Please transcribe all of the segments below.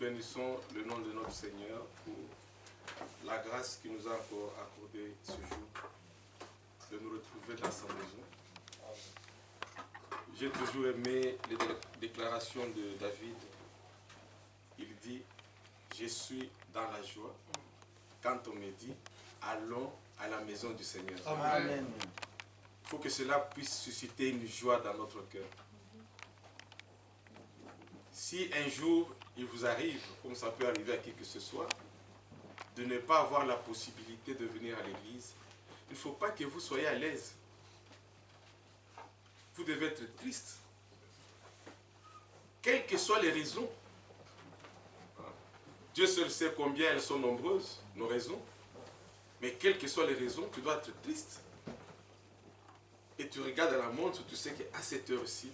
bénissons le nom de notre Seigneur pour la grâce qu'il nous a encore accordée ce jour, de nous retrouver dans sa maison. J'ai toujours aimé les déclarations de David. Il dit, je suis dans la joie quand on me dit, allons à la maison du Seigneur. Amen. Il faut que cela puisse susciter une joie dans notre cœur. Si un jour il vous arrive, comme ça peut arriver à qui que ce soit, de ne pas avoir la possibilité de venir à l'église, il ne faut pas que vous soyez à l'aise. Vous devez être triste. Quelles que soient les raisons. Dieu seul sait combien elles sont nombreuses, nos raisons. Mais quelles que soient les raisons, tu dois être triste. Et tu regardes à la montre, tu sais qu'à cette heure-ci,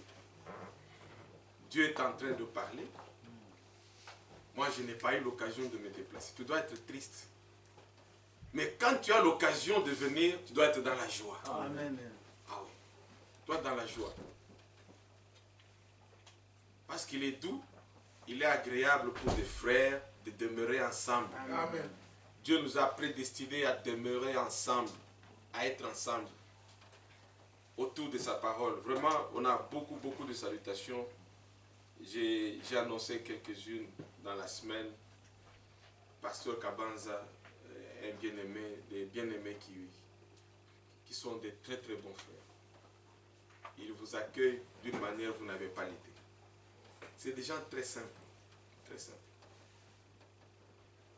Dieu est en train de parler. Moi, je n'ai pas eu l'occasion de me déplacer. Tu dois être triste. Mais quand tu as l'occasion de venir, tu dois être dans la joie. Amen. Ah oui. Tu dois être dans la joie. Parce qu'il est doux, il est agréable pour des frères de demeurer ensemble. Amen. Dieu nous a prédestinés à demeurer ensemble, à être ensemble, autour de sa parole. Vraiment, on a beaucoup de salutations. J'ai annoncé quelques-unes dans la semaine. Pasteur Kabanza, un bien-aimé, des bien-aimés qui sont des très bons frères. Ils vous accueillent d'une manière que vous n'avez pas l'idée. C'est des gens très simples. Très simples.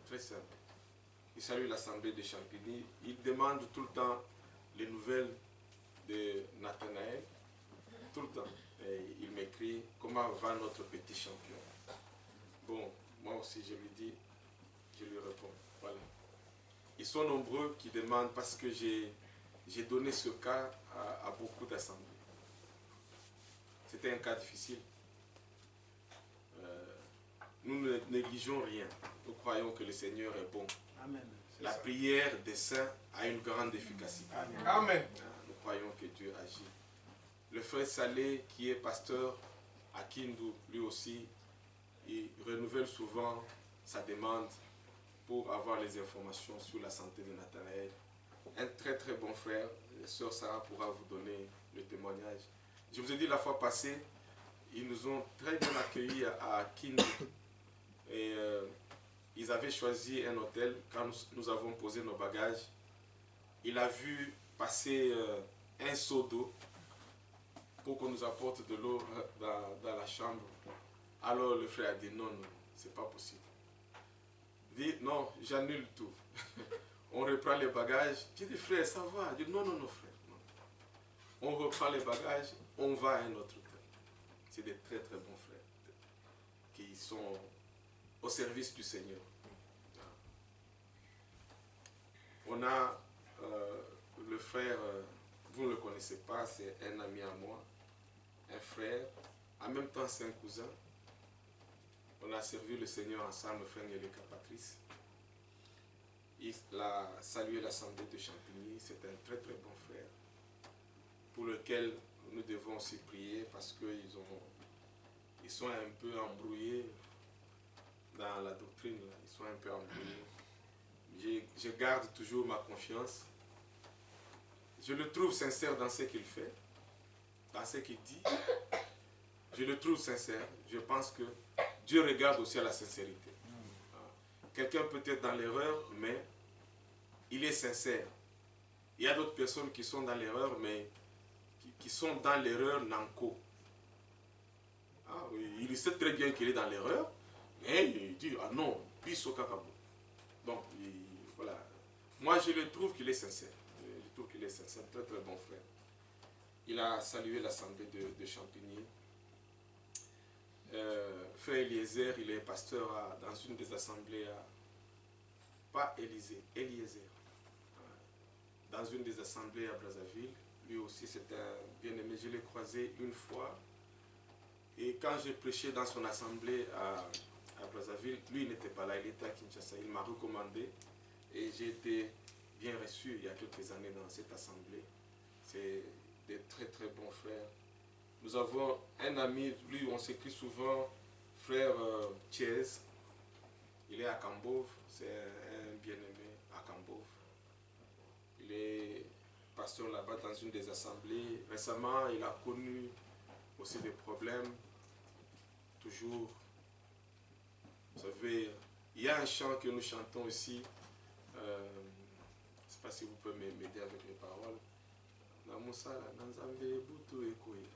Très simples. Ils saluent l'assemblée de Champigny. Ils demandent tout le temps les nouvelles de Nathanaël. Tout le temps. Et il m'écrit comment va notre petit champion. Bon, moi aussi je lui dis, je lui réponds. Voilà. Ils sont nombreux qui demandent parce que j'ai donné ce cas à beaucoup d'assemblées. C'était un cas difficile. Nous ne négligeons rien. Nous croyons que le Seigneur est bon. Amen. La prière des saints a une grande efficacité. Amen. Nous croyons que Dieu agit. Le frère Salé, qui est pasteur à Kindu, lui aussi, il renouvelle souvent sa demande pour avoir les informations sur la santé de Nathanaël. Un très bon frère, la sœur Sarah pourra vous donner le témoignage. Je vous ai dit la fois passée, ils nous ont très bien accueillis à Kindu. Et ils avaient choisi un hôtel. Quand nous avons posé nos bagages, il a vu passer un seau d'eau pour qu'on nous apporte de l'eau dans la chambre. Alors le frère a dit non, c'est pas possible. Il dit non, j'annule tout. On reprend les bagages. J'ai dit frère, ça va. Il dit non, frère. Non. On reprend les bagages, on va à un autre hôtel. C'est des très bons frères qui sont au service du Seigneur. On a le frère, vous ne le connaissez pas, c'est un ami à moi, un frère, en même temps c'est un cousin. On a servi le Seigneur ensemble, frère Néleka Patrice. Il a salué l'assemblée de Champigny, c'est un très bon frère, pour lequel nous devons aussi prier parce qu'ils sont un peu embrouillés dans la doctrine, là. Ils sont un peu embrouillés. Je garde toujours ma confiance. Je le trouve sincère dans ce qu'il fait, dans ce qu'il dit. Je le trouve sincère. Je pense que Dieu regarde aussi à la sincérité. Quelqu'un peut être dans l'erreur, mais il est sincère. Il y a d'autres personnes qui sont dans l'erreur, mais qui sont dans l'erreur nanko. Ah, oui, il sait très bien qu'il est dans l'erreur, mais il dit, ah non, piso kakabo. Donc, voilà. Moi, je le trouve qu'il est sincère. Je trouve qu'il est sincère, très bon frère. Il a salué l'assemblée de Champigny. Frère Eliezer, il est pasteur dans une des assemblées pas Élysée, Eliezer. Dans une des assemblées à Brazzaville. Lui aussi, c'est un bien-aimé. Je l'ai croisé une fois. Et quand j'ai prêché dans son assemblée à Brazzaville, lui il n'était pas là, il était à Kinshasa. Il m'a recommandé et j'ai été bien reçu il y a quelques années dans cette assemblée. C'est des très bons frères. Nous avons un ami, lui on s'écrit souvent frère Thiès. Il est à Cambove, c'est un bien-aimé à Cambove. Il est pasteur là-bas dans une des assemblées. Récemment, il a connu aussi des problèmes. Toujours, vous savez, il y a un chant que nous chantons ici. Je ne sais pas si vous pouvez m'aider avec les paroles. Namusala nanzambe butu ekoya.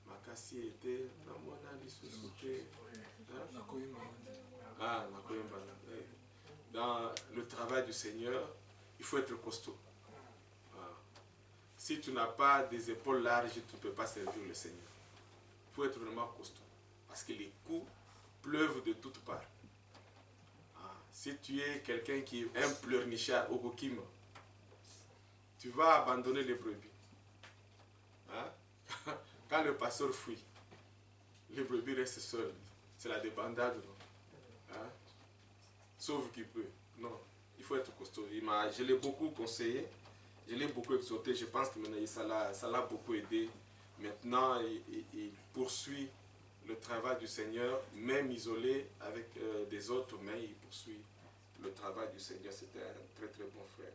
Makasi ete namona lisusu te. Ah, dans le travail du Seigneur, il faut être costaud. Ah. Si tu n'as pas des épaules larges, tu ne peux pas servir le Seigneur. Il faut être vraiment costaud. Parce que les coups pleuvent de toutes parts. Ah. Si tu es quelqu'un qui est un pleurnichard au Bokima, tu vas abandonner les brebis. Hein? Quand le pasteur fuit, les brebis restent seules. C'est la débandade. Hein? Sauf qu'il peut. Non, il faut être costaud. Je l'ai beaucoup conseillé, je l'ai beaucoup exhorté. Je pense que maintenant, ça l'a beaucoup aidé. Maintenant, il poursuit le travail du Seigneur, même isolé avec des autres, mais il poursuit le travail du Seigneur. C'était un très très bon frère.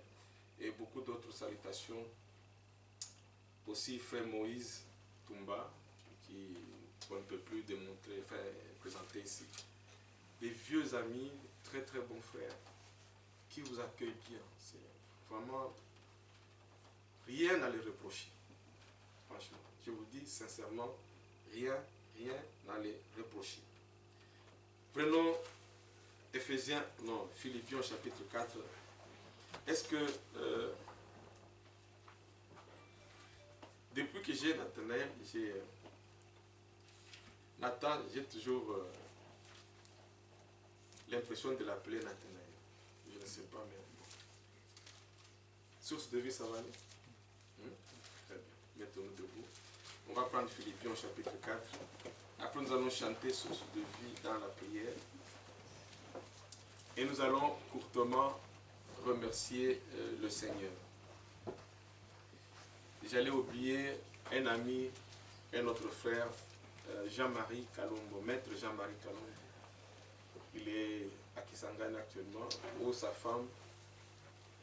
Et beaucoup d'autres salutations. Aussi, frère Moïse Toumba, qu'on ne peut plus démontrer, présenter ici. Des vieux amis, très très bons frères, qui vous accueillent bien. C'est vraiment rien à les reprocher. Franchement, je vous dis sincèrement, rien à les reprocher. Prenons Philippiens chapitre 4. Est-ce que depuis que j'ai Nathanaël, Nathan, j'ai toujours l'impression de l'appeler Nathanaël. Je ne sais pas, mais bon. Source de vie, ça va aller? Très bien. Mettons-nous debout. On va prendre Philippiens chapitre 4. Après, nous allons chanter Source de vie dans la prière. Et nous allons courtement remercier le Seigneur. J'allais oublier un ami, un autre frère, Jean-Marie Kalombo, maître Jean-Marie Kalombo. Il est à Kisangani actuellement, où sa femme,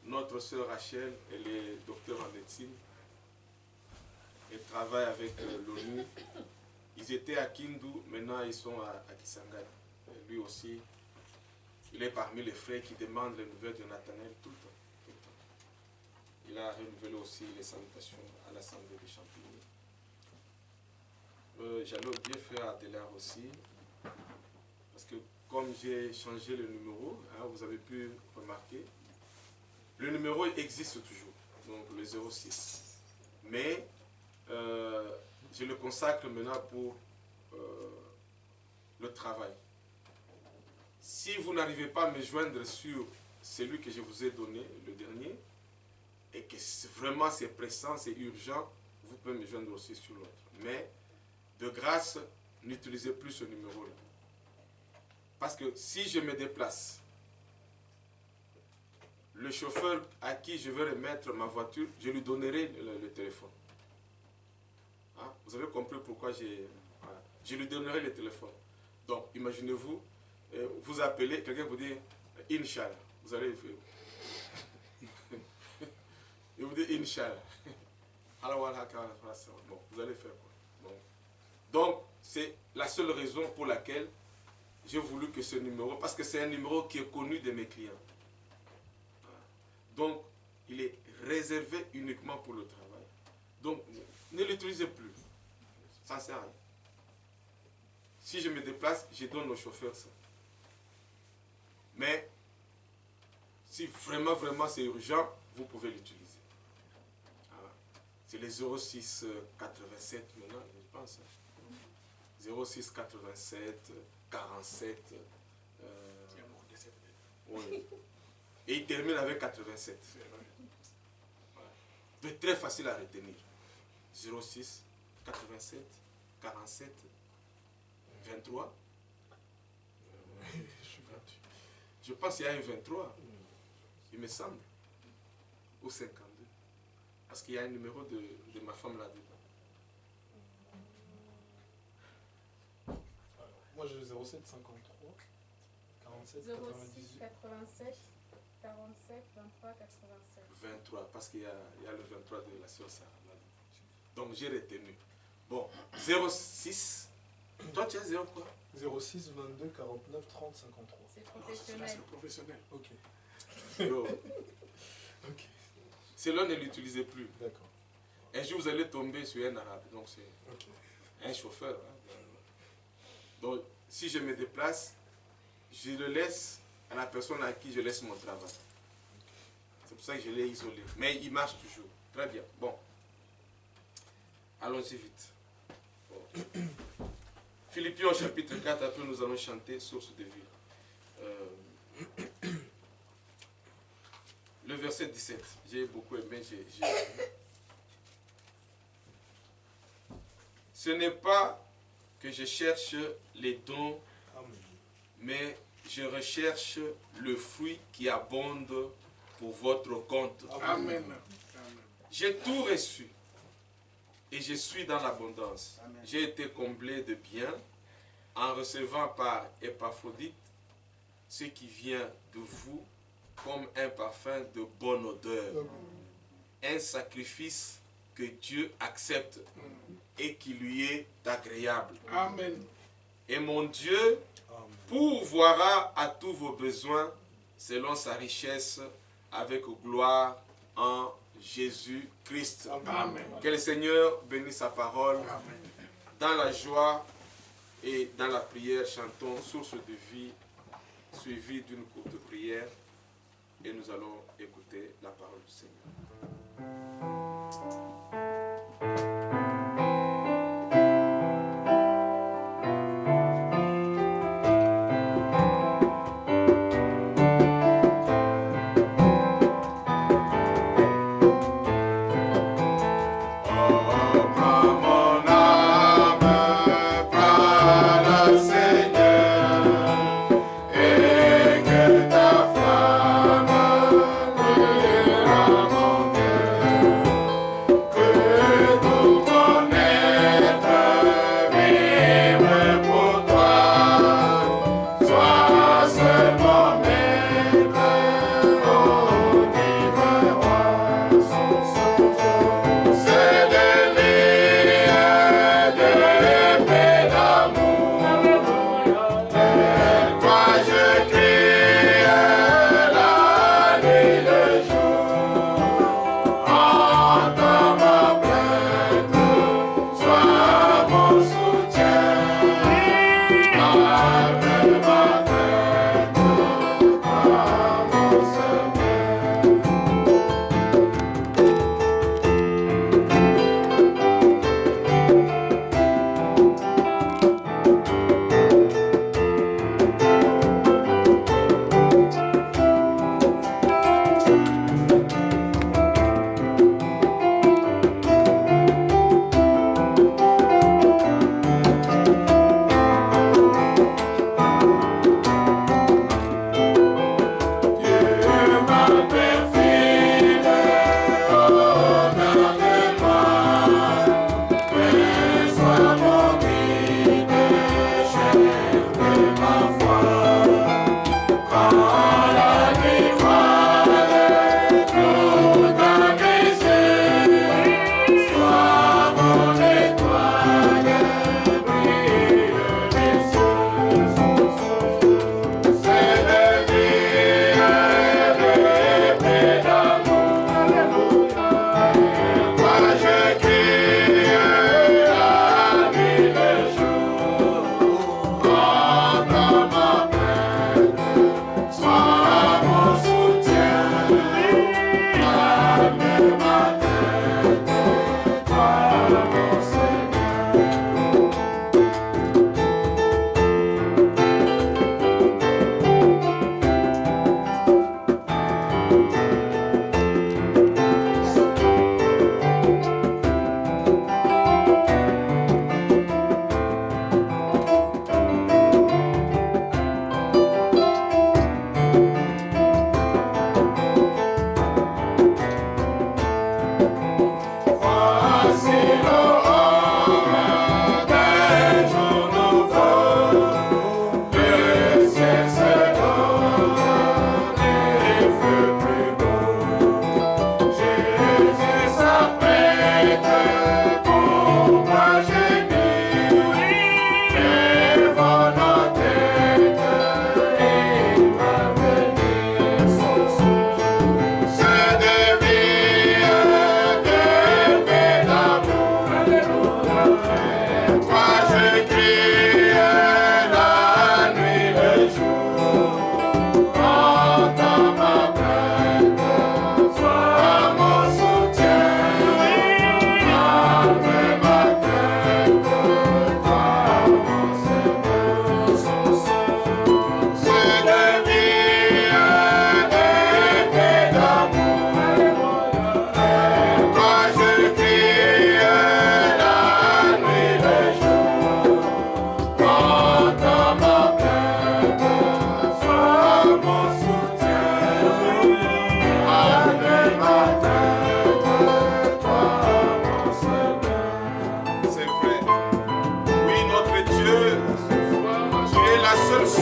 notre sœur Rachel, elle est docteur en médecine. Elle travaille avec l'ONU. Ils étaient à Kindu, maintenant ils sont à Kisangani. Et lui aussi, il est parmi les frères qui demandent les nouvelles de Nathanaël tout le temps. Il a renouvelé aussi les salutations à l'Assemblée des Champignons. J'allais oublier frère Adélard aussi, parce que comme j'ai changé le numéro, hein, vous avez pu remarquer, le numéro existe toujours, donc le 06. Mais je le consacre maintenant pour le travail. Si vous n'arrivez pas à me joindre sur celui que je vous ai donné, le dernier, et que vraiment c'est pressant, c'est urgent, vous pouvez me joindre aussi sur l'autre. Mais de grâce, n'utilisez plus ce numéro-là. Parce que si je me déplace, le chauffeur à qui je vais remettre ma voiture, je lui donnerai le téléphone. Hein? Vous avez compris pourquoi je lui donnerai le téléphone. Donc, imaginez-vous, vous appelez, quelqu'un vous dit « Inch'Allah ». Vous allez le faire. Il vous dit Inch'Allah. Bon, vous allez faire quoi? Bon. Donc, c'est la seule raison pour laquelle j'ai voulu que ce numéro, parce que c'est un numéro qui est connu de mes clients. Donc, il est réservé uniquement pour le travail. Donc, ne l'utilisez plus. Ça ne sert à rien. Si je me déplace, je donne au chauffeur ça. Mais, si vraiment c'est urgent, vous pouvez l'utiliser. C'est les 06 87 maintenant, je pense. 06 87 47. Oui. Et il termine avec 87. Voilà. Très facile à retenir. 06 87 47 23. Je pense qu'il y a un 23. Il me semble. Ou 52. Parce qu'il y a un numéro de ma femme là-dedans. Moi j'ai le 07 53 47 87, 06 98. 87 47 23 87. 23, parce qu'il y a le 23 de la sœur Sarah. Donc j'ai retenu. Bon, 06. Toi tu as 0 quoi? 06 22 49 30 53. C'est C'est professionnel. professionnel. Ok. Yo, Ok. Cela ne l'utilisez plus. D'accord. Un jour vous allez tomber sur un arabe, donc c'est Ok. un chauffeur. Hein. Donc si je me déplace, je le laisse à la personne à qui je laisse mon travail. C'est pour ça que je l'ai isolé. Mais il marche toujours. Très bien. Bon. Allons-y vite. Bon. Philippiens chapitre 4, après nous allons chanter source de vie. Le verset 17. J'ai beaucoup aimé. Ce n'est pas que je cherche les dons, Amen. mais je recherche le fruit qui abonde pour votre compte. Amen. J'ai tout reçu et je suis dans l'abondance. J'ai été comblé de bien en recevant par Épaphrodite ce qui vient de vous comme un parfum de bonne odeur, un sacrifice que Dieu accepte et qui lui est agréable. Amen. Et mon Dieu Amen. pourvoira à tous vos besoins selon sa richesse avec gloire en Jésus-Christ. Amen. Que le Seigneur bénisse sa parole. Amen. Dans la joie et dans la prière, chantons source de vie, suivie d'une courte prière. Et nous allons écouter la parole du Seigneur. Que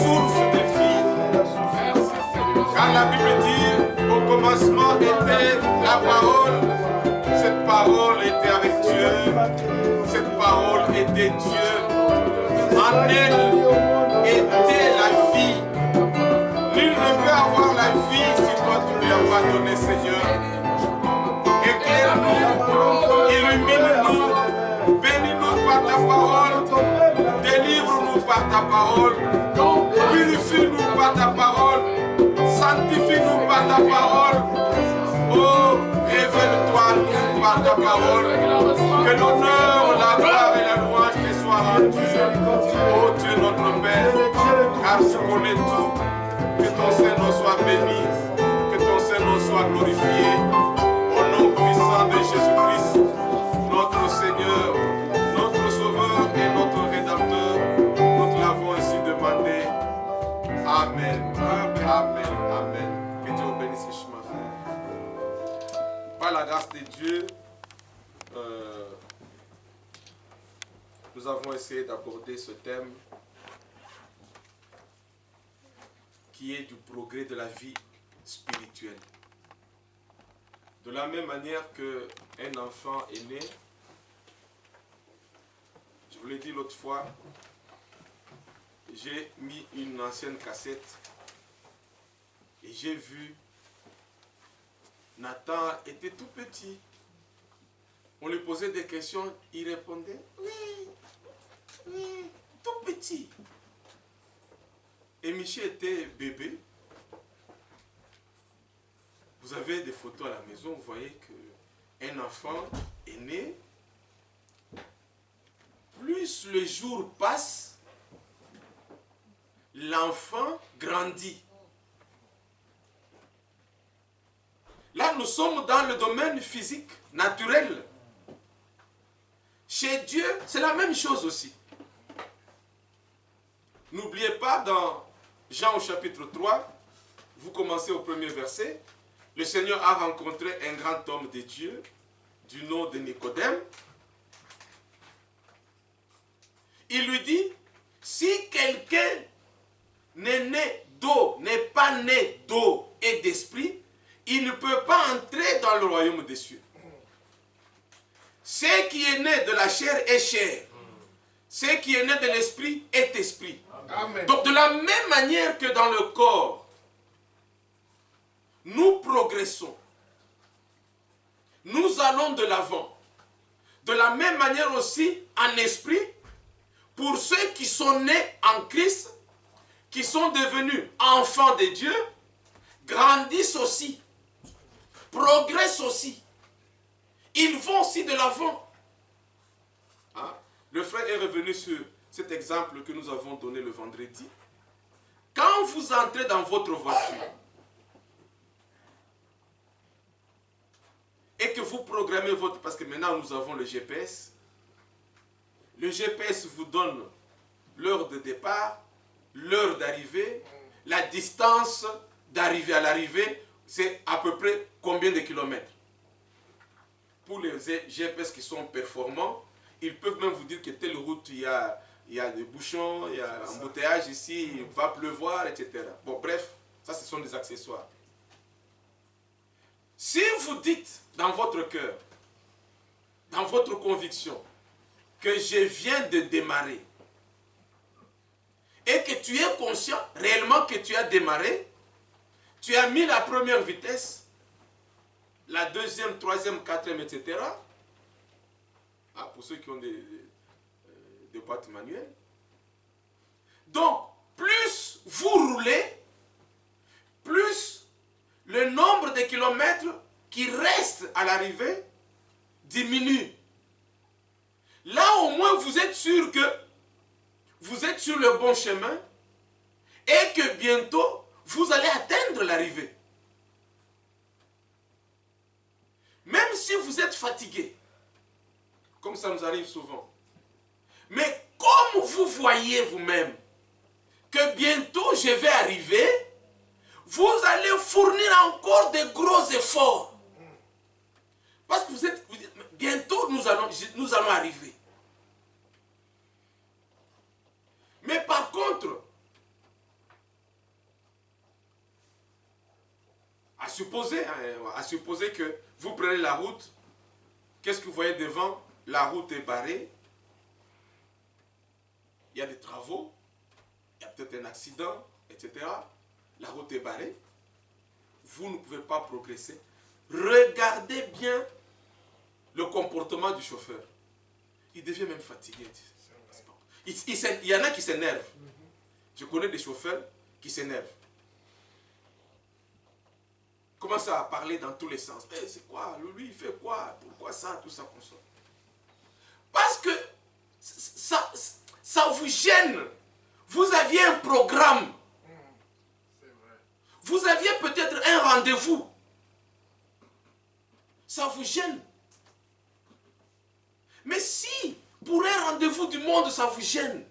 source de vie. Car la Bible dit, au commencement était la parole. Cette parole était avec Dieu. Cette parole était Dieu. En elle était la vie. Nul ne peut avoir la vie si toi tu ne lui as pas donné, Seigneur. Éclaire-nous, illumine-nous, bénis-nous par ta parole, délivre-nous par ta parole, purifie-nous par ta parole, sanctifie-nous par ta parole. Oh, révèle-toi par ta parole, que l'honneur, la gloire et la louange te soient rendus. Oh Dieu notre Père, car tu connais tout. Que ton Saint-Nom soit béni, que ton Saint-Nom soit glorifié. Au nom puissant de Jésus-Christ, notre Seigneur, notre Sauveur et notre Rédempteur, nous te l'avons ainsi demandé. Amen. Amen. Amen. Amen. Que Dieu bénisse ce chemin, frère. Par la grâce de Dieu, nous avons essayé d'aborder ce thème qui est du progrès de la vie spirituelle. De la même manière qu'un enfant est né, je vous l'ai dit l'autre fois, j'ai mis une ancienne cassette et j'ai vu Nathan était tout petit. On lui posait des questions, il répondait oui, oui, tout petit. Et Michel était bébé. Vous avez des photos à la maison, vous voyez qu'un enfant est né. Plus les jours passent, l'enfant grandit. Là, nous sommes dans le domaine physique, naturel. Chez Dieu, c'est la même chose aussi. N'oubliez pas, dans Jean au chapitre 3, vous commencez au premier verset, le Seigneur a rencontré un grand homme de Dieu, du nom de Nicodème. Il lui dit, si quelqu'un n'est né d'eau, n'est pas né d'eau et d'esprit, il ne peut pas entrer dans le royaume des cieux. Ce qui est né de la chair est chair. Ce qui est né de l'esprit est esprit. Amen. Donc de la même manière que dans le corps, nous progressons. Nous allons de l'avant. De la même manière aussi en esprit, pour ceux qui sont nés en Christ, qui sont devenus enfants de Dieu, grandissent aussi, progressent aussi. Ils vont aussi de l'avant. Hein? Le frère est revenu sur cet exemple que nous avons donné le vendredi. Quand vous entrez dans votre voiture et que vous programmez votre... Parce que maintenant nous avons le GPS. Le GPS vous donne l'heure de départ, l'heure d'arrivée, la distance d'arrivée à l'arrivée, c'est à peu près combien de kilomètres. Pour les GPS qui sont performants, ils peuvent même vous dire que telle route, il y a des bouchons, il y a un embouteillage ici, il va pleuvoir, etc. Bon, bref, ça ce sont des accessoires. Si vous dites dans votre cœur, dans votre conviction, que je viens de démarrer, et que tu es conscient réellement que tu as démarré, tu as mis la première vitesse, la deuxième, troisième, quatrième, etc. Ah, pour ceux qui ont des boîtes manuelles. Donc, plus vous roulez, plus le nombre de kilomètres qui restent à l'arrivée diminue. Là, au moins, vous êtes sûr que vous êtes sur le bon chemin et que bientôt, vous allez atteindre l'arrivée. Même si vous êtes fatigué, comme ça nous arrive souvent. Mais comme vous voyez vous-même que bientôt je vais arriver, vous allez fournir encore de gros efforts. Parce que vous dites, bientôt nous allons arriver. Mais par contre, supposer que vous prenez la route, qu'est-ce que vous voyez devant? La route est barrée, il y a des travaux, il y a peut-être un accident, etc. La route est barrée, vous ne pouvez pas progresser. Regardez bien le comportement du chauffeur. Il devient même fatigué. Il y en a qui s'énervent. Je connais des chauffeurs qui s'énervent. Commence à parler dans tous les sens. Eh, c'est quoi? Lui, il fait quoi? Pourquoi ça? Tout ça, comme ça. Parce que ça vous gêne. Vous aviez un programme. Vous aviez peut-être un rendez-vous. Ça vous gêne. Mais si, pour un rendez-vous du monde, ça vous gêne,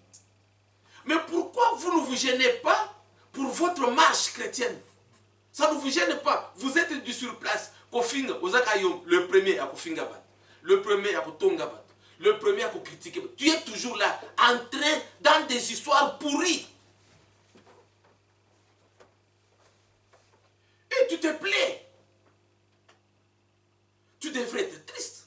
mais pourquoi vous ne vous gênez pas pour votre marche chrétienne? Ça ne vous gêne pas. Vous êtes du sur place. Le premier à Kofingabat. Le premier à Tongabat. Le premier à critiquer. Tu es toujours là, en train, dans des histoires pourries. Et tu te plais. Tu devrais être triste.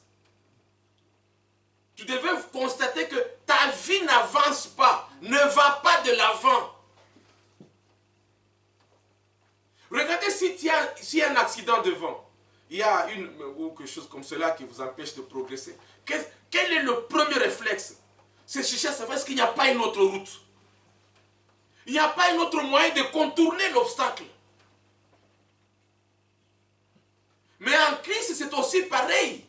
Tu devrais constater que ta vie n'avance pas, ne va pas de l'avant. Regardez s'il y a un accident devant, il y a ou quelque chose comme cela qui vous empêche de progresser. Quel est le premier réflexe? C'est chercher à savoir est-ce qu'il n'y a pas une autre route. Il n'y a pas un autre moyen de contourner l'obstacle. Mais en Christ, c'est aussi pareil.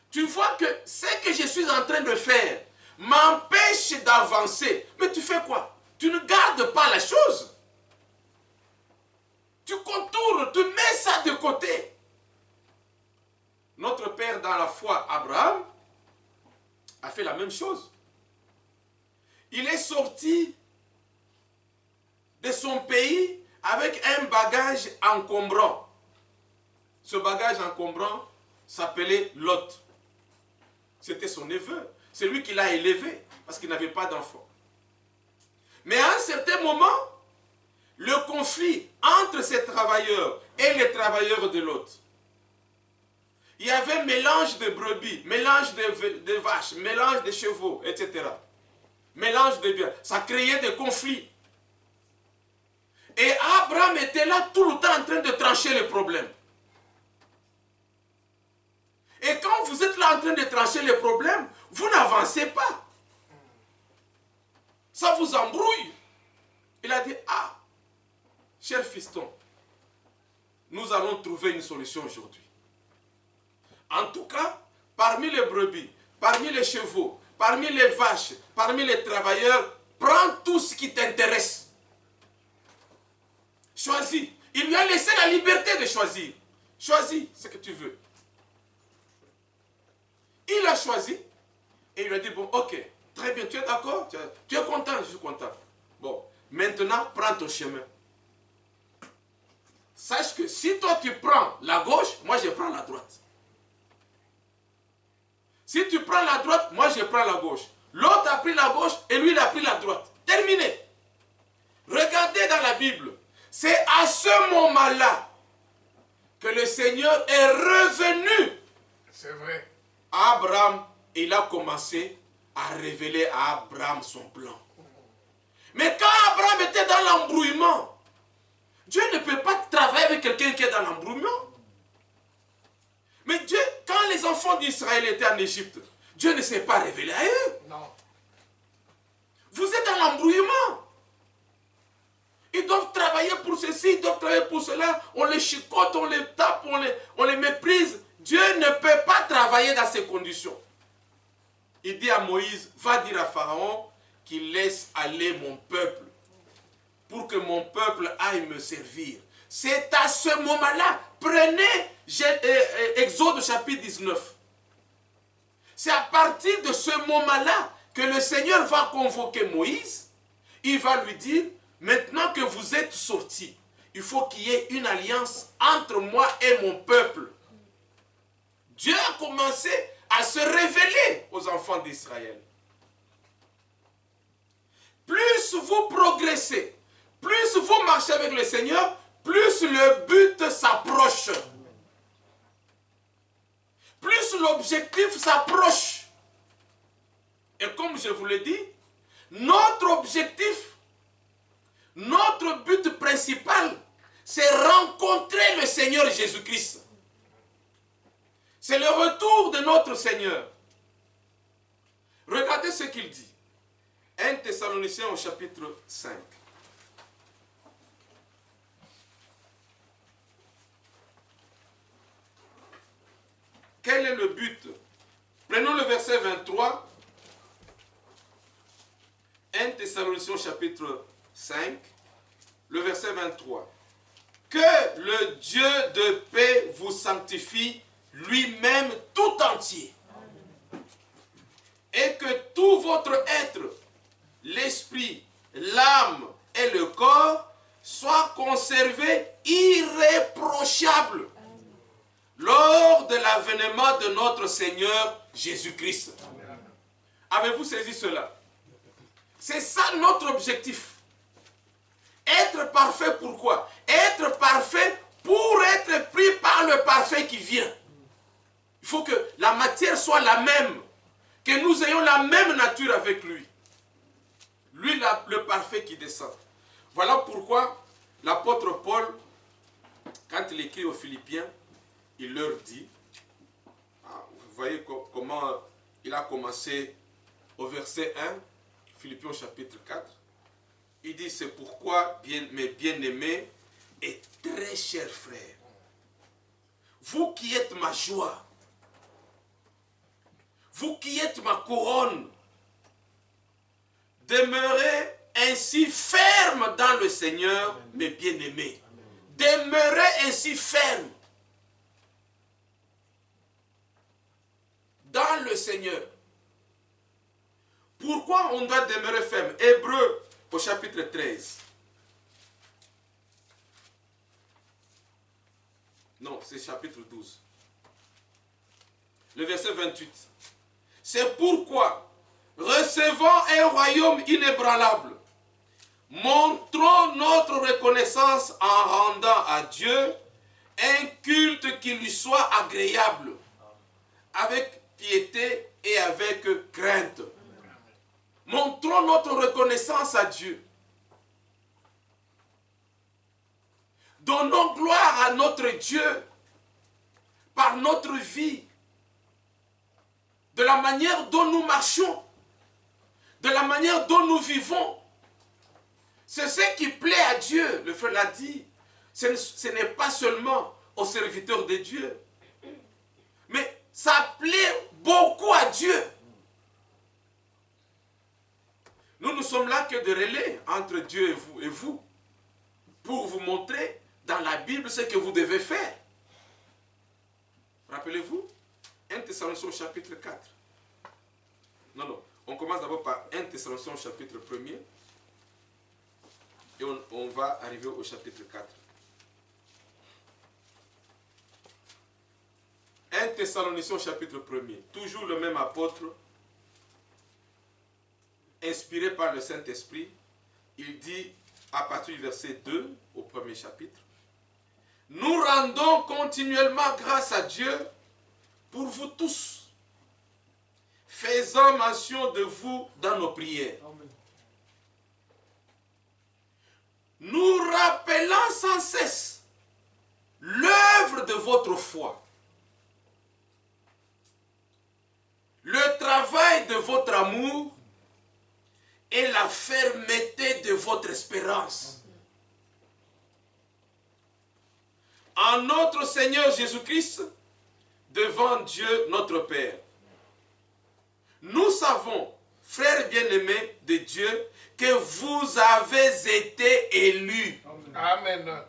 Tu vois que ce que je suis en train de faire m'empêche d'avancer. Mais tu fais quoi? Tu ne gardes pas la chose. Tu contournes, tu mets ça de côté. Notre père dans la foi, Abraham, a fait la même chose. Il est sorti de son pays avec un bagage encombrant. Ce bagage encombrant s'appelait Lot. C'était son neveu. C'est lui qui l'a élevé parce qu'il n'avait pas d'enfant. Mais à un certain moment, le conflit entre ces travailleurs et les travailleurs de Lot, il y avait mélange de brebis, mélange de vaches, mélange de chevaux, etc. Mélange de biens. Ça créait des conflits. Et Abraham était là tout le temps en train de trancher les problèmes. Et quand vous êtes là en train de trancher les problèmes, vous n'avancez pas. Ça vous embrouille. Il a dit, ah, cher fiston, nous allons trouver une solution aujourd'hui. En tout cas, parmi les brebis, parmi les chevaux, parmi les vaches, parmi les travailleurs, prends tout ce qui t'intéresse. Choisis. Il lui a laissé la liberté de choisir. Choisis ce que tu veux. Il a choisi et il lui a dit, bon, ok, très bien, tu es d'accord? Tu es content? Je suis content. Bon, maintenant, prends ton chemin. Sache que si toi tu prends la gauche, moi je prends la droite. Si tu prends la droite, moi je prends la gauche. L'autre a pris la gauche et lui il a pris la droite. Terminé. Regardez dans la Bible. C'est à ce moment-là que le Seigneur est revenu. C'est vrai. Abraham, il a commencé à révéler à Abraham son plan. Mais quand Abraham était dans l'embrouillement, Dieu ne peut pas travailler avec quelqu'un qui est dans l'embrouillement. Mais Dieu, quand les enfants d'Israël étaient en Égypte, Dieu ne s'est pas révélé à eux. Non. Vous êtes dans l'embrouillement. Ils doivent travailler pour ceci, ils doivent travailler pour cela. On les chicote, on les tape, on les méprise. Dieu ne peut pas travailler dans ces conditions. Il dit à Moïse, va dire à Pharaon qu'il laisse aller mon peuple pour que mon peuple aille me servir. C'est à ce moment-là, prenez Exode chapitre 19. C'est à partir de ce moment-là que le Seigneur va convoquer Moïse. Il va lui dire, maintenant que vous êtes sortis, il faut qu'il y ait une alliance entre moi et mon peuple. Dieu a commencé à se révéler aux enfants d'Israël. Plus vous progressez, plus vous marchez avec le Seigneur, plus le but s'approche. Plus l'objectif s'approche. Et comme je vous l'ai dit, notre objectif, notre but principal, c'est rencontrer le Seigneur Jésus-Christ. C'est le retour de notre Seigneur. Regardez ce qu'il dit. 1 Thessaloniciens au chapitre 5. Quel est le but? Prenons le verset 23. 1 Thessaloniciens chapitre 5, le verset 23. Que le Dieu de paix vous sanctifie lui-même tout entier. Et que tout votre être, l'esprit, l'âme et le corps soient conservés irréprochables lors de l'avènement de notre Seigneur Jésus-Christ. Avez-vous saisi cela? C'est ça notre objectif. Être parfait, pourquoi? Être parfait pour être pris par le parfait qui vient. Il faut que la matière soit la même, que nous ayons la même nature avec lui. Lui, le parfait qui descend. Voilà pourquoi l'apôtre Paul, quand il écrit aux Philippiens, il leur dit, vous voyez comment il a commencé au verset 1, Philippiens chapitre 4, il dit, c'est pourquoi, mes bien-aimés et très chers frères, vous qui êtes ma joie, vous qui êtes ma couronne, demeurez ainsi fermes dans le Seigneur, mes bien-aimés. Demeurez ainsi fermes dans le Seigneur. Pourquoi on doit demeurer ferme? Hébreux au chapitre 13. Non, c'est chapitre 12. Le verset 28. C'est pourquoi, recevant un royaume inébranlable, montrons notre reconnaissance en rendant à Dieu un culte qui lui soit agréable, avec piété et avec crainte. Montrons notre reconnaissance à Dieu. Donnons gloire à notre Dieu par notre vie, de la manière dont nous marchons, de la manière dont nous vivons. C'est ce qui plaît à Dieu, le frère l'a dit. Ce n'est pas seulement aux serviteurs de Dieu, mais ça plaît beaucoup à Dieu. Nous ne sommes là que de relais entre Dieu et vous, pour vous montrer dans la Bible ce que vous devez faire. Rappelez-vous, 1 Thessaloniciens chapitre 4. Non, on commence d'abord par 1 Thessaloniciens chapitre 1er, et on va arriver au chapitre 4. 1 Thessaloniciens chapitre 1er, toujours le même apôtre, inspiré par le Saint-Esprit, il dit à partir du verset 2 au premier chapitre, « Nous rendons continuellement grâce à Dieu pour vous tous, faisant mention de vous dans nos prières. Amen. Nous rappelant sans cesse l'œuvre de votre foi, le travail de votre amour et la fermeté de votre espérance. En notre Seigneur Jésus-Christ, devant Dieu notre Père. Nous savons, frères bien-aimés de Dieu, que vous avez été élus. Amen.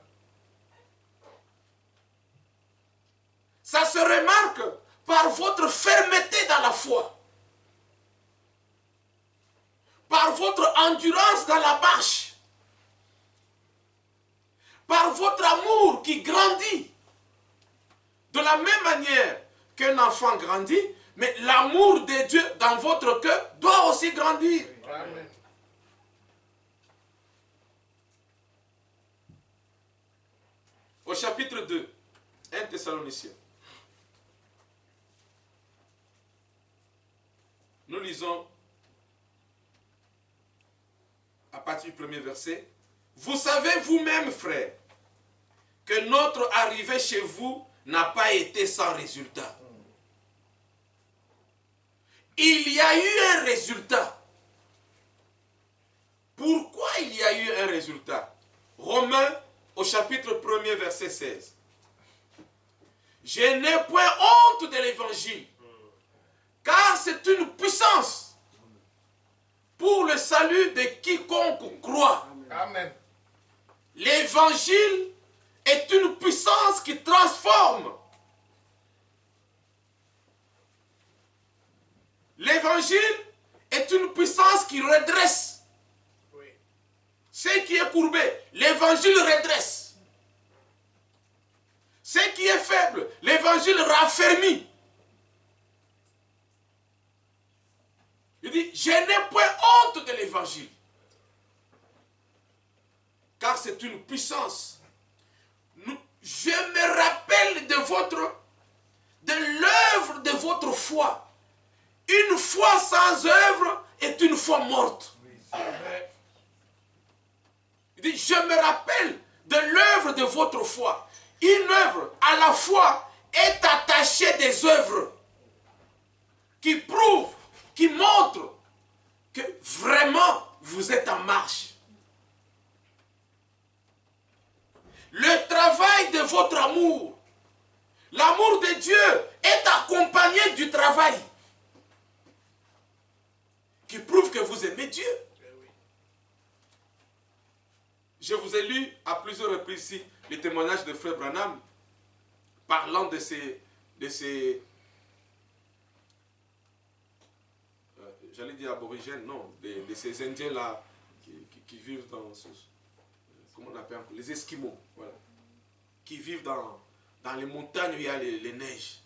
Ça se remarque par votre fermeté dans la foi, par votre endurance dans la marche, par votre amour qui grandit. De la même manière qu'un enfant grandit, mais l'amour de Dieu dans votre cœur doit aussi grandir. Amen. au chapitre 2, 1 Thessaloniciens. Nous lisons à partir du premier verset. Vous savez vous-même, frères, que notre arrivée chez vous n'a pas été sans résultat. Il y a eu un résultat. Pourquoi il y a eu un résultat? Romains au chapitre 1er verset 16. Je n'ai point honte de l'évangile, car c'est une puissance pour le salut de quiconque croit. Amen. L'évangile est une puissance qui transforme. L'évangile est une puissance qui redresse. Oui. Ce qui est courbé, l'évangile redresse. Ce qui est faible, l'évangile raffermit. Il dit, je n'ai point honte de l'évangile, car c'est une puissance. Je me rappelle de l'œuvre de votre foi. Une foi sans œuvre est une foi morte. Il dit, je me rappelle de l'œuvre de votre foi. Une œuvre à la foi est attachée des œuvres qui prouvent, qui montrent que vraiment vous êtes en marche. Le travail de votre amour, l'amour de Dieu est accompagné du travail qui prouve que vous aimez Dieu. Je vous ai lu à plusieurs reprises ici les témoignages de Frère Branham parlant de ces j'allais dire aborigènes, non, de ces Indiens-là qui vivent dans ce, comment on appelle, les Esquimaux, voilà, qui vivent dans les montagnes où il y a les neiges.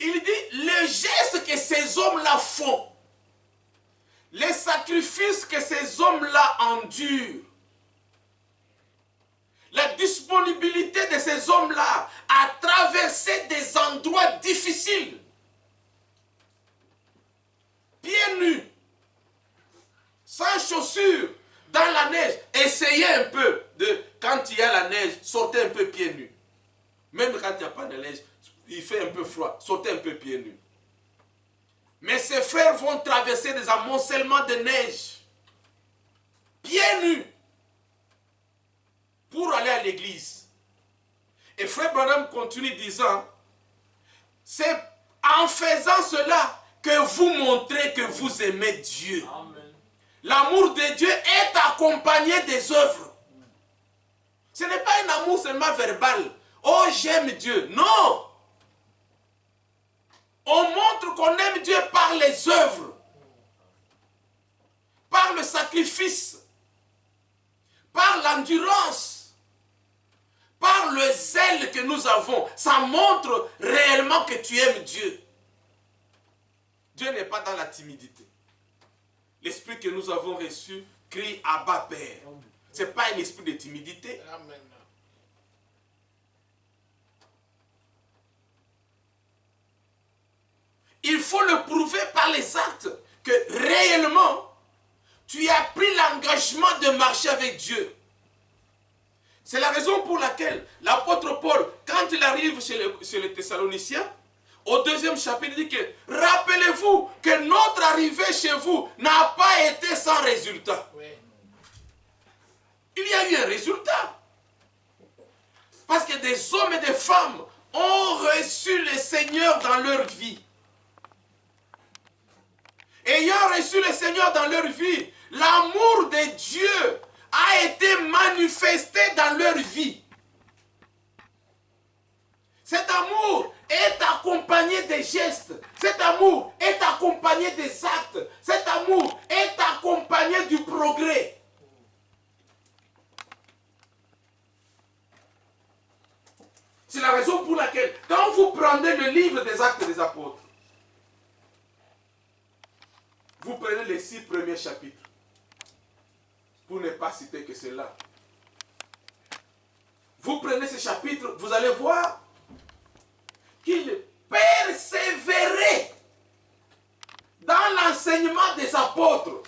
Il dit, les gestes que ces hommes-là font, les sacrifices que ces hommes-là endurent, la disponibilité de ces hommes-là à traverser des endroits difficiles, pieds nus, sans chaussures, dans la neige, essayez un peu quand il y a la neige, sortez un peu pieds nus. Même quand il n'y a pas de neige, il fait un peu froid, sortez un peu pieds nus. Mais ces frères vont traverser des amoncellements de neige, pieds nus, pour aller à l'église. Et Frère Branham continue disant, c'est en faisant cela que vous montrez que vous aimez Dieu. L'amour de Dieu est accompagné des œuvres. Ce n'est pas un amour seulement verbal. Oh, j'aime Dieu. Non. On montre qu'on aime Dieu par les œuvres, par le sacrifice, par l'endurance, par le zèle que nous avons. Ça montre réellement que tu aimes Dieu. Dieu n'est pas dans la timidité. L'esprit que nous avons reçu crie Abba Père. Ce n'est pas un esprit de timidité. Amen. Il faut le prouver par les actes que réellement, tu as pris l'engagement de marcher avec Dieu. C'est la raison pour laquelle l'apôtre Paul, quand il arrive chez les Thessaloniciens, au 2e chapitre, il dit que rappelez-vous que notre arrivée chez vous n'a pas été sans résultat. Oui. Il y a eu un résultat. Parce que des hommes et des femmes ont reçu le Seigneur dans leur vie. Ayant reçu le Seigneur dans leur vie, l'amour de Dieu a été manifesté dans leur vie. Cet amour est accompagné des gestes. Cet amour est accompagné des actes. Cet amour est accompagné du progrès. C'est la raison pour laquelle, quand vous prenez le livre des Actes des Apôtres, vous prenez les 6 premiers chapitres, pour ne pas citer que cela. vous prenez ce chapitre, vous allez voir qu'il persévérait dans l'enseignement des apôtres.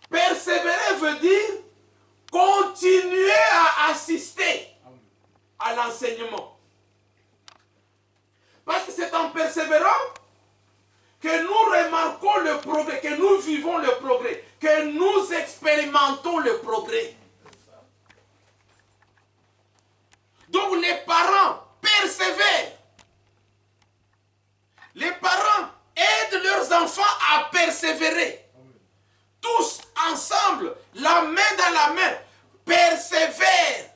Persévérer veut dire continuer à assister à l'enseignement. Parce que c'est en persévérant que nous remarquons le progrès, que nous vivons le progrès, que nous expérimentons le progrès. Donc les parents persévèrent. Les parents aident leurs enfants à persévérer. Tous ensemble, la main dans la main, persévèrent,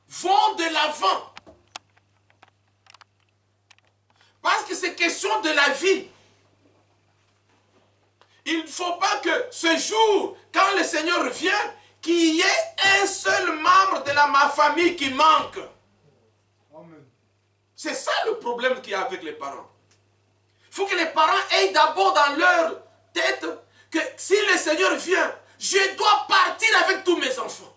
vont de l'avant. Parce que c'est question de la vie. Il ne faut pas que ce jour, quand le Seigneur vient, qu'il y ait un seul membre de ma famille qui manque. C'est ça le problème qu'il y a avec les parents. Il faut que les parents aient d'abord dans leur tête que si le Seigneur vient, je dois partir avec tous mes enfants.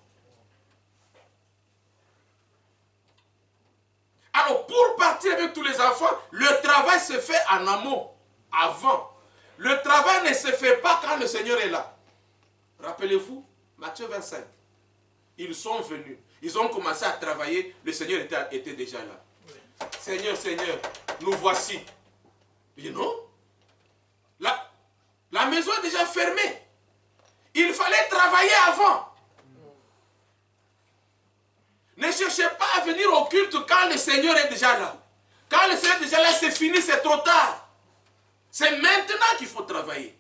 Alors, pour partir avec tous les enfants, le travail se fait en amont, avant. Le travail ne se fait pas quand le Seigneur est là. Rappelez-vous, Matthieu 25. Ils sont venus. Ils ont commencé à travailler. Le Seigneur était déjà là. Oui. Seigneur, Seigneur, nous voici. Il dit non. La maison est déjà fermée. Il fallait travailler avant. Ne cherchez pas à venir au culte quand le Seigneur est déjà là. Quand le Seigneur est déjà là, c'est fini, c'est trop tard. C'est maintenant qu'il faut travailler.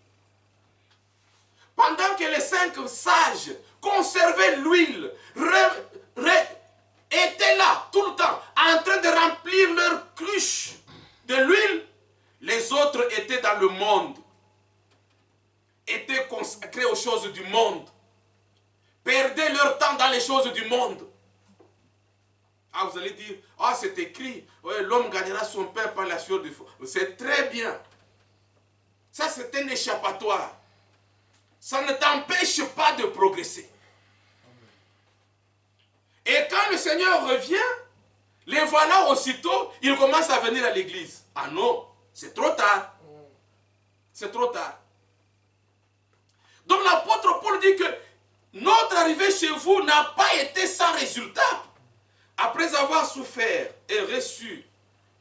Pendant que les 5 sages conservaient l'huile, étaient là tout le temps, en train de remplir leur cruche de l'huile, les autres étaient dans le monde, étaient consacrés aux choses du monde, perdaient leur temps dans les choses du monde. Ah, vous allez dire, ah, c'est écrit, ouais, l'homme gagnera son pain par la sueur du feu. C'est très bien. Ça, c'est un échappatoire. Ça ne t'empêche pas de progresser. Et quand le Seigneur revient, les voilà aussitôt, ils commencent à venir à l'église. Ah non, c'est trop tard. C'est trop tard. Donc l'apôtre Paul dit que notre arrivée chez vous n'a pas été sans résultat. Après avoir souffert et reçu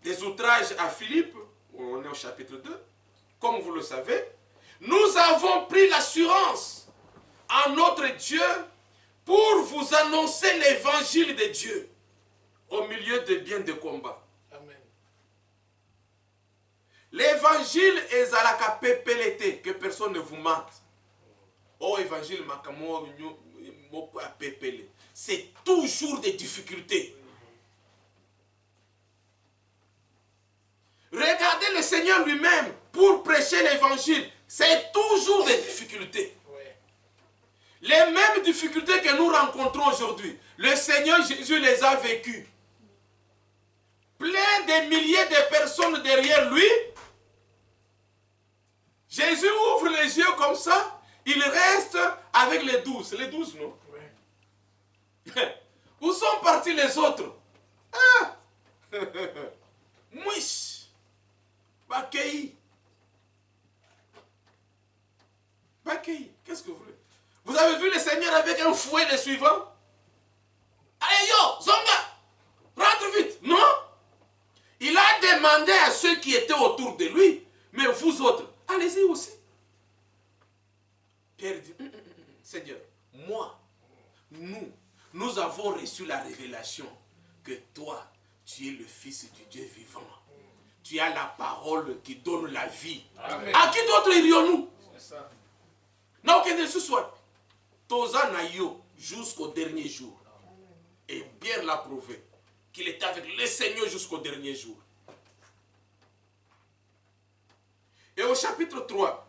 des outrages à Philippe, on est au chapitre 2, comme vous le savez, nous avons pris l'assurance en notre Dieu pour vous annoncer l'évangile de Dieu au milieu de bien de combats. Amen. L'évangile est à la capépélité, que personne ne vous mente. Oh, évangile, c'est toujours des difficultés. Regardez le Seigneur lui-même pour prêcher l'évangile. C'est toujours des difficultés. Les mêmes difficultés que nous rencontrons aujourd'hui, le Seigneur Jésus les a vécues. Plein de milliers de personnes derrière lui. Jésus ouvre les yeux comme ça. Il reste avec les 12. Les 12, non? Oui. Où sont partis les autres? Ah! Mouiche! Bakei! Bakei, qu'est-ce que vous voulez? Vous avez vu le Seigneur avec un fouet les suivants? Allez yo, Zonga! Rentre vite! Non? Il a demandé à ceux qui étaient autour de lui, mais vous autres, allez-y aussi. Pierre dit, Seigneur, moi, nous avons reçu la révélation que toi, tu es le Fils du Dieu vivant. Tu as la parole qui donne la vie. Amen. À qui d'autre irions-nous? C'est ça. Non, que ce soit. Toza Nayo jusqu'au dernier jour. Et Pierre l'a prouvé qu'il était avec le Seigneur jusqu'au dernier jour. Et au chapitre 3,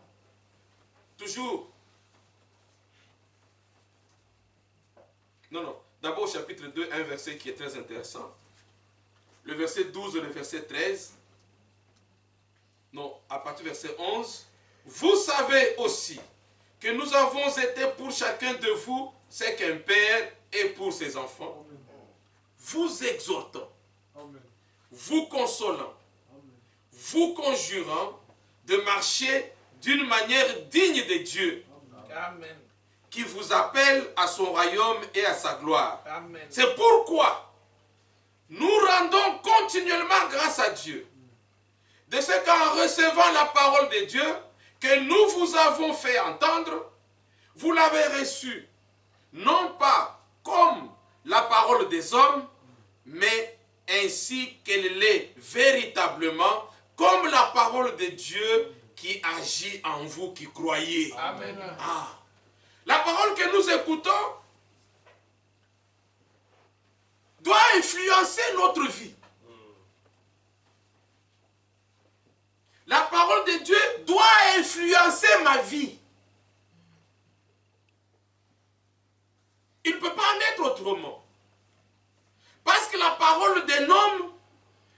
toujours. Non, d'abord au chapitre 2, un verset qui est très intéressant. Le verset 12 et le verset 13. Non, à partir du verset 11. Vous savez aussi que nous avons été pour chacun de vous, c'est qu'un père est pour ses enfants, Amen. vous exhortant, Amen. vous consolant, Amen. vous conjurant de marcher d'une manière digne de Dieu, Amen. qui vous appelle à son royaume et à sa gloire. Amen. C'est pourquoi nous rendons continuellement grâce à Dieu de ce qu'en recevant la parole de Dieu que nous vous avons fait entendre, vous l'avez reçue, non pas comme la parole des hommes, mais ainsi qu'elle l'est véritablement, comme la parole de Dieu qui agit en vous qui croyez. Amen. Ah. La parole que nous écoutons doit influencer notre vie. La parole de Dieu doit influencer ma vie. Il ne peut pas en être autrement. Parce que la parole d'un homme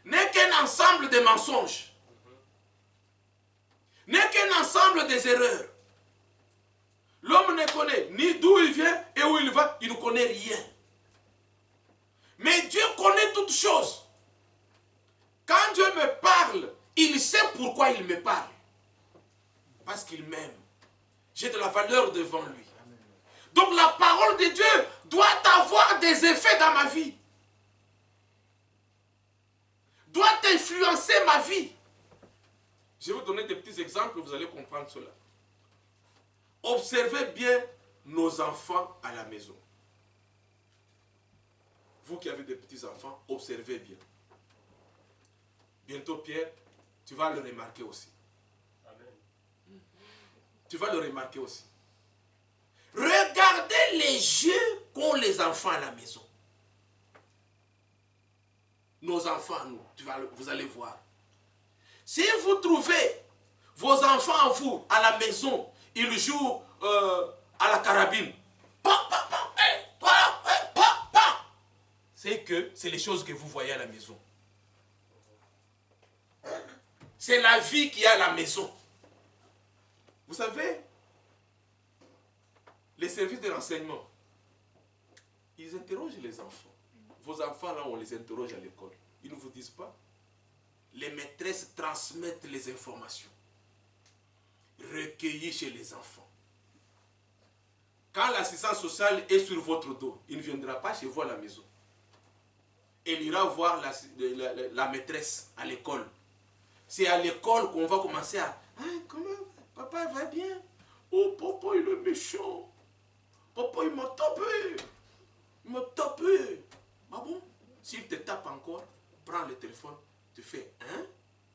n'est qu'un ensemble de mensonges. N'est qu'un ensemble des erreurs. L'homme ne connaît ni d'où il vient et où il va, il ne connaît rien. Mais Dieu connaît toutes choses. Quand Dieu me parle, il sait pourquoi il me parle. Parce qu'il m'aime. J'ai de la valeur devant lui. Donc la parole de Dieu doit avoir des effets dans ma vie. Doit influencer ma vie. Je vais vous donner des petits exemples, vous allez comprendre cela. Observez bien nos enfants à la maison. Vous qui avez des petits-enfants, observez bien. Bientôt, Pierre, tu vas le remarquer aussi. Amen. Tu vas le remarquer aussi. Regardez les jeux qu'ont les enfants à la maison. Nos enfants, nous, vous allez voir. Si vous trouvez vos enfants, vous, à la maison, ils jouent à la carabine. C'est que c'est les choses que vous voyez à la maison. C'est la vie qu'il y a à la maison. Vous savez, les services de renseignement, ils interrogent les enfants. Vos enfants, là, on les interroge à l'école. Ils ne vous disent pas. Les maîtresses transmettent les informations recueillies chez les enfants. Quand l'assistance sociale est sur votre dos, il ne viendra pas chez vous à la maison. Il ira voir la maîtresse à l'école. C'est à l'école qu'on va commencer à... Ah, comment papa va bien? Oh, papa, il est méchant. Papa, il m'a tapé. Il m'a tapé. Ah bon? S'il te tape encore, prends le téléphone, tu fais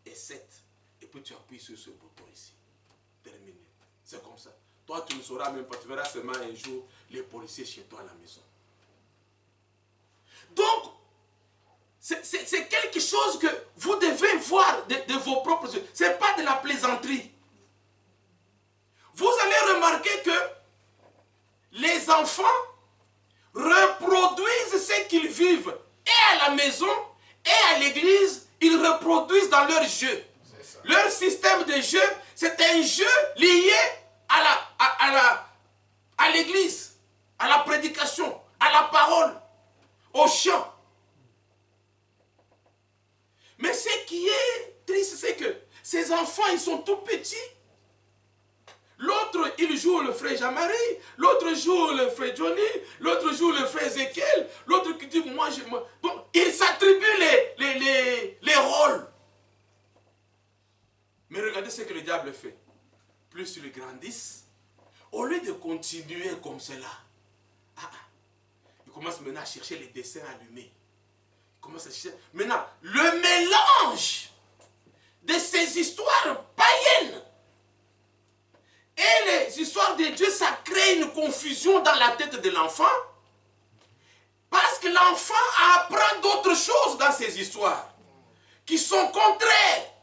1 et 7. Et puis tu appuies sur ce bouton ici. Terminé. C'est comme ça. Toi, tu ne sauras même pas. Tu verras seulement un jour les policiers chez toi à la maison. Donc, c'est quelque chose que vous devez voir de vos propres yeux. Ce n'est pas de la plaisanterie. Vous allez remarquer que les enfants reproduisent ce qu'ils vivent et à la maison et à l'église, ils reproduisent dans leur jeu. Leur système de jeu, c'est un jeu lié à l'église, à la prédication, à la parole, au chant. Mais ce qui est triste, c'est que ces enfants, ils sont tout petits. L'autre, il joue le frère Jean-Marie, l'autre joue le frère Johnny, l'autre joue le frère Ézéchiel, l'autre qui dit, moi, je... Bon, ils s'attribuent les rôles. Mais regardez ce que le diable fait. Plus ils grandissent, au lieu de continuer comme cela, il commence maintenant à chercher les dessins allumés. Il commence à chercher... Maintenant, le mélange de ces histoires païennes et les histoires de Dieu, ça crée une confusion dans la tête de l'enfant. Parce que l'enfant apprend d'autres choses dans ces histoires qui sont contraires.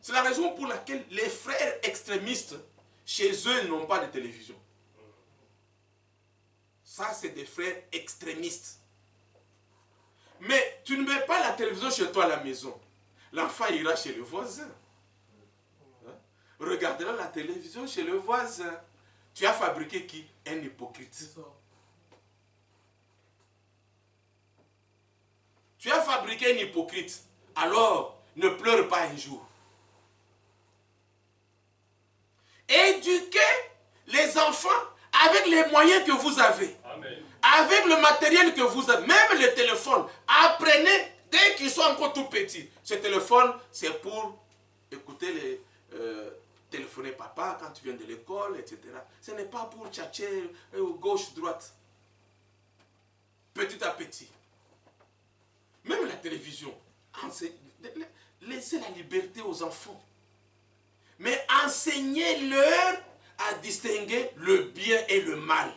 C'est la raison pour laquelle les frères extrémistes, chez eux, n'ont pas de télévision. Ça, c'est des frères extrémistes. Mais tu ne mets pas la télévision chez toi à la maison. L'enfant ira chez le voisin. Regardera la télévision chez le voisin. tu as fabriqué qui? Un hypocrite. Tu as fabriqué un hypocrite. Alors, ne pleure pas un jour. Éduquez les enfants avec les moyens que vous avez. Amen. Avec le matériel que vous avez. Même le téléphone. Apprenez dès qu'ils sont encore tout petits. Ce téléphone, c'est pour écouter téléphoner papa quand tu viens de l'école, etc. Ce n'est pas pour tchatcher gauche, droite. Petit à petit. Même la télévision. Laissez la liberté aux enfants. Mais enseignez-leur à distinguer le bien et le mal.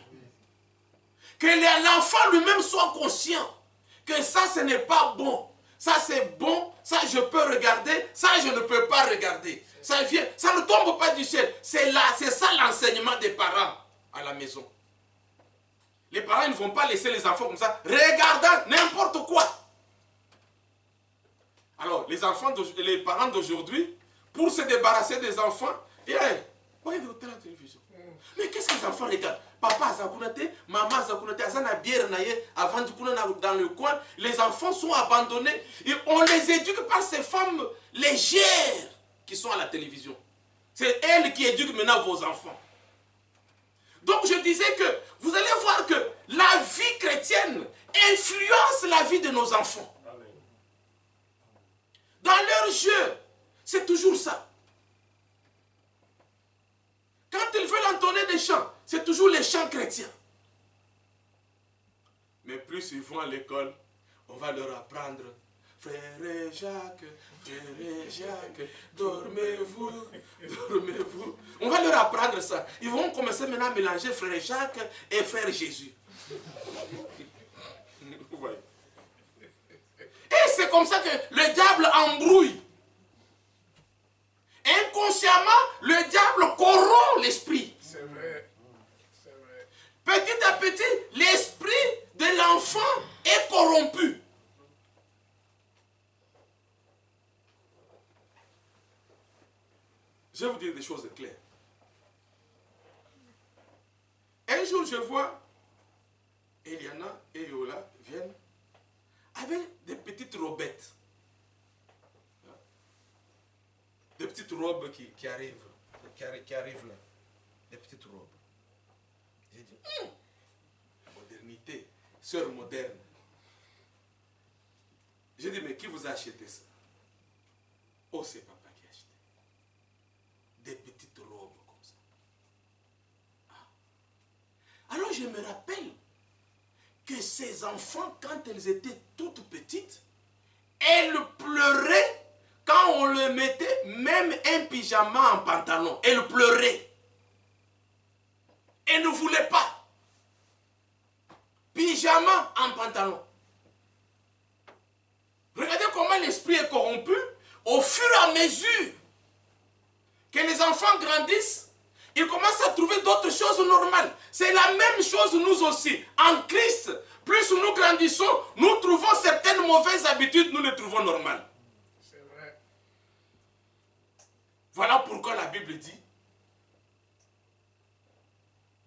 Que l'enfant lui-même soit conscient que ça, ce n'est pas bon. Ça, c'est bon. Ça, je peux regarder. Ça, je ne peux pas regarder. Ça ne tombe pas du ciel. C'est ça l'enseignement des parents à la maison. Les parents ne vont pas laisser les enfants comme ça, regardant n'importe quoi. Alors, les parents d'aujourd'hui, pour se débarrasser des enfants, regardez la télévision. Mais qu'est-ce que les enfants regardent? Papa Zakunate, maman Zakunate, Azana bière naye, avant du coup dans le coin, les enfants sont abandonnés et on les éduque par ces femmes légères qui sont à la télévision. C'est elles qui éduquent maintenant vos enfants. Donc je disais que vous allez voir que la vie chrétienne influence la vie de nos enfants. Amen. Dans leur jeu, c'est toujours ça. Quand ils veulent entonner des chants, c'est toujours les chants chrétiens. Mais plus ils vont à l'école, on va leur apprendre. Frère Jacques, dormez-vous, dormez-vous. On va leur apprendre ça. Ils vont commencer maintenant à mélanger frère Jacques et frère Jésus. Vous voyez. Et c'est comme ça que le diable embrouille. Inconsciemment, le diable corrompt l'esprit. C'est vrai. C'est vrai. Petit à petit, l'esprit de l'enfant est corrompu. Je vais vous dire des choses claires. Un jour, je vois Eliana et Yola viennent avec des petites robettes. Des petites robes qui arrivent là. Des petites robes. J'ai dit, modernité, sœur moderne. J'ai dit, mais qui vous a acheté ça? Oh, c'est papa qui a acheté. Des petites robes comme ça. Ah. Alors je me rappelle que ces enfants, quand elles étaient toutes petites, elles pleuraient quand on leur mettait même un pyjama en pantalon. Elles pleuraient. Elles ne voulaient pas. Pyjama en pantalon. Regardez comment l'esprit est corrompu. Au fur et à mesure que les enfants grandissent, ils commencent à trouver d'autres choses normales. C'est la même chose nous aussi. En Christ, plus nous grandissons, nous trouvons certaines mauvaises habitudes, nous les trouvons normales. C'est vrai. Voilà pourquoi la Bible dit,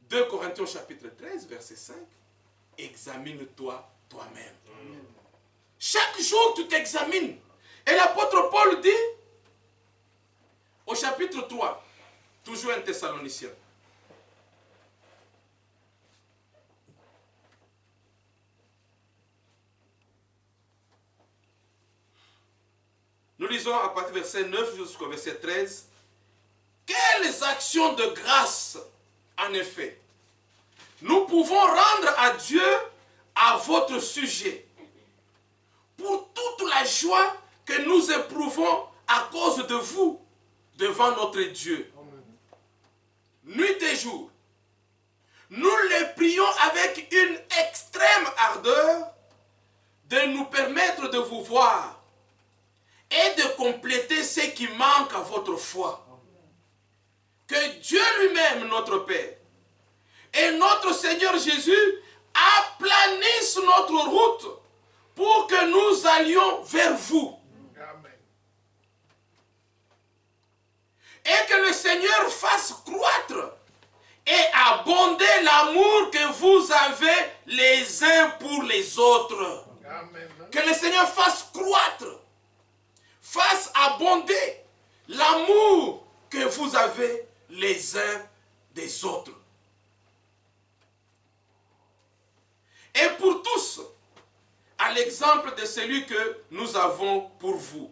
2 Corinthiens chapitre 13, verset 5, examine-toi toi-même. Chaque jour, tu t'examines. Et l'apôtre Paul dit, au chapitre 3, toujours un Thessalonicien, nous lisons à partir du verset 9 jusqu'au verset 13, quelles actions de grâce, en effet, nous pouvons rendre à Dieu à votre sujet, pour toute la joie que nous éprouvons à cause de vous, devant notre Dieu. Nuit et jour, nous les prions avec une extrême ardeur de nous permettre de vous voir et de compléter ce qui manque à votre foi. Que Dieu lui-même, notre Père, et notre Seigneur Jésus aplanissent notre route pour que nous allions vers vous. Amen. Et que le Seigneur fasse croître et abonder l'amour que vous avez les uns pour les autres. Amen. Que le Seigneur fasse croître, fasse abonder l'amour que vous avez les uns des autres. Et pour tous, à l'exemple de celui que nous avons pour vous,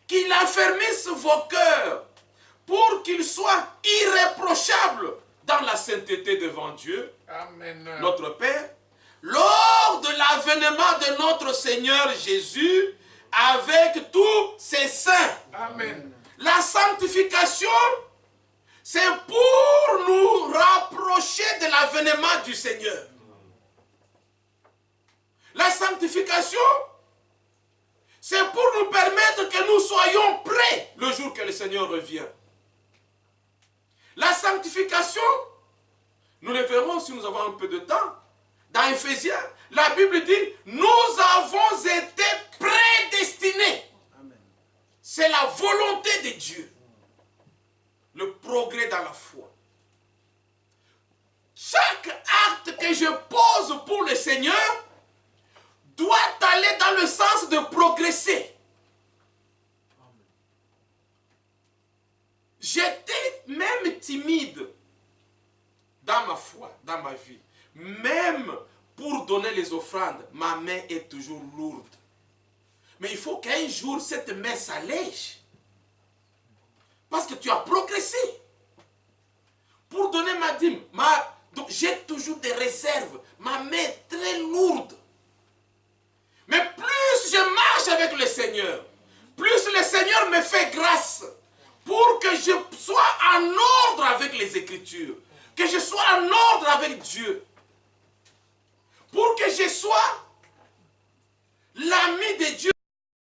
qu'il affermisse vos cœurs pour qu'ils soient irréprochables dans la sainteté devant Dieu, Amen. notre Père, lors de l'avènement de notre Seigneur Jésus avec tous ses saints. Amen. La sanctification, c'est pour nous rapprocher de l'avènement du Seigneur. La sanctification, c'est pour nous permettre que nous soyons prêts le jour que le Seigneur revient. La sanctification, nous le verrons si nous avons un peu de temps. Dans Éphésiens, la Bible dit, nous avons été prédestinés. C'est la volonté de Dieu. Le progrès dans la foi. Chaque acte que je pose pour le Seigneur doit aller dans le sens de progresser. J'étais même timide dans ma foi, dans ma vie. Même pour donner les offrandes, ma main est toujours lourde. Mais il faut qu'un jour, cette main s'allège. Parce que tu as progressé. Pour donner ma dîme, donc j'ai toujours des réserves. Ma main est très lourde. Mais plus je marche avec le Seigneur, plus le Seigneur me fait grâce pour que je sois en ordre avec les Écritures, que je sois en ordre avec Dieu, pour que je sois l'ami de Dieu